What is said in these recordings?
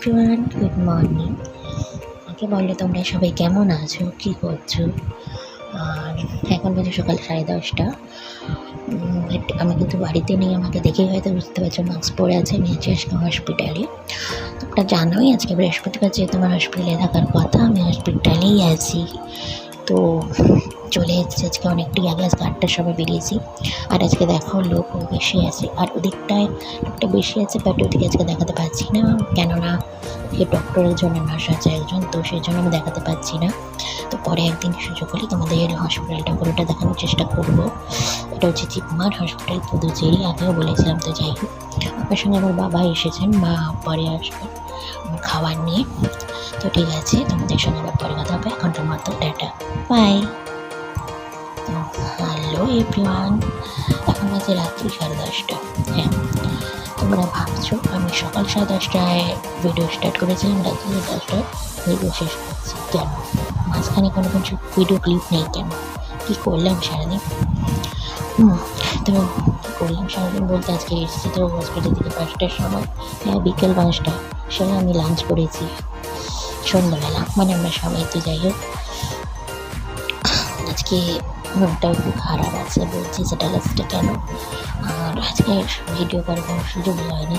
Everyone, good morning. আমাকে বলো তোমরা সবাই কেমন আছো, কী করছো? আর এখন বাজে সকাল 10:30। বাট আমি কিন্তু বাড়িতে নেই, আমাকে দেখেই হয়তো বুঝতে পারছো মাস্ক পরে আছে। আমি আছি আজকে হসপিটালে। তোমরা জানোই আজকে বৃহস্পতিবার, যেহেতু আমার হসপিটালে থাকার কথা, আমি হসপিটালেই আছি। তো চলে এসেছি আজকে অনেকটাই আগে, আজকে 8টার সময় বেরিয়েছি। আর আজকে দেখো লোক বেশি আছে, আর ওদিকটায় একটা বেশি আছে, বাট ওদিকে আজকে দেখাতে পারছি না, কেননা ওকে ডক্টরের জন্য নার্স আছে একজন, তো সেই জন্য আমি দেখাতে পারছি না। তো পরে একদিন সুযোগ হলে তোমাদের হসপিটালটা পুরোটা দেখানোর চেষ্টা করব। এটা হচ্ছে জিপমার হসপিটাল, পুদুচেরি। আগেও বলেছিলাম। তো যাই হোক, আমার সঙ্গে আমার বাবা এসেছেন, মা পরে আসবেন আমার খাবার নিয়ে। তো ঠিক আছে, তোমাদের সঙ্গে আবার পরে কথা হবে। এখনকার মতো টাটা, বাই। তো হ্যালো এভরিওয়ান, এখন বাজে রাত্রি 10:30। হ্যাঁ, তোমরা ভাবছো আমি সকাল 10:30টায় ভিডিও স্টার্ট করেছিলাম, রাত্রি 10টায় ভিডিও শেষ করছি কেন? মাঝখানে কোনো কিছু ভিডিও ক্লিপ নেই কেন? কী করলাম সারাদিন? তো কী করলাম সারাদিন বলতে, আজকে এসেছি তো হসপিটাল থেকে 5টার সময়। হ্যাঁ, বিকেল 5টা। সেটা আমি লাঞ্চ করেছি সন্ধ্যাবেলা, মানে আমরা সবাই। তো যাই হোক, আজকে মনটা একটু খারাপ আছে, বলছি সেটা লাস্টে কেন। আর আজকে ভিডিও করার কোনো সুযোগ হয়নি।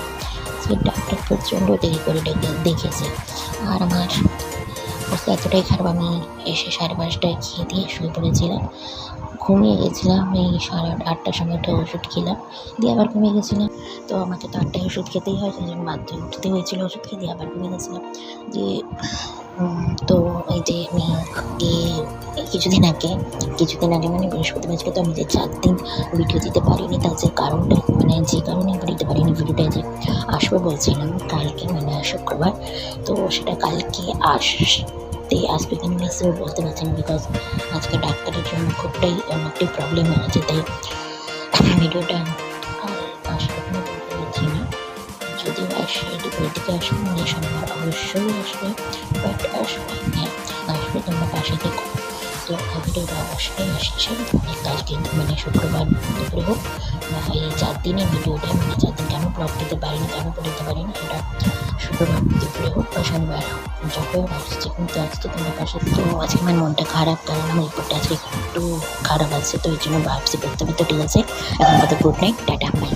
আজকে ডাক্তার প্রচণ্ড দেরি করে দেখেছে। আর আমার অবস্থা এতটাই খারাপ, আমি এসে 5:30টায় খেয়ে দিয়ে শুয়ে পড়েছিলাম, ঘুমিয়ে গেছিলাম। এই 8টার সময় একটা ওষুধ খেলাম, দিয়ে আবার ঘুমিয়ে গেছিলাম। তো আমাকে তো 8টায় ওষুধ খেতেই হয়, সেই জন্য বাধ্য হয়ে উঠতে হয়েছিলো। ওষুধ খেয়ে দিয়ে আবার ঘুমিয়ে গেছিলাম। দিয়ে তো এই যে আমি কিছুদিন আগে মানে বৃহস্পতিবার, আজকে তো আমি যে 4 দিন ভিডিও দিতে পারিনি, তার যে কারণটা, মানে যে কারণে আমি দিতে পারিনি ভিডিওটা, যে আসবে বলছিলাম কালকে, মানে শুক্রবার। তো সেটা কালকে আসবে কিনা নিশ্চয়ই বলতে পারছি না, বিকজ আজকে ডাক্তারের জন্য অনেকটাই প্রবলেম আছে, তাই ভিডিওটা আসবে কিনা বলতে পারছি না। যদিও আসে, দুপুরের দিকে আসবে, মানে শনিবার অবশ্যই আসবে, বাট আসবে। হ্যাঁ, আসবে, তোমরা পাশে থেকো। তো ভিডিওটা অবশ্যই আসছে কালকে, মানে শুক্রবার দুপুরে হোক বা এই 4 দিনের ভিডিওটা, মানে 4 দিন কেন ব্লগ দিতে পারিনি, সেটা শুক্রবার দুপুরে হোক বা শনিবার হোক, যখন আসছে। কিন্তু আজকে তোমার পাশে। তো আজকে আমার মনটা খারাপ, কারণ আমার রিপোর্টটা আজকে একটু খারাপ আছে, তো এই জন্য ভাবছি করতে হবে। তো ঠিক আছে, এখন কথা গুড নাইট, টাটা, বাই।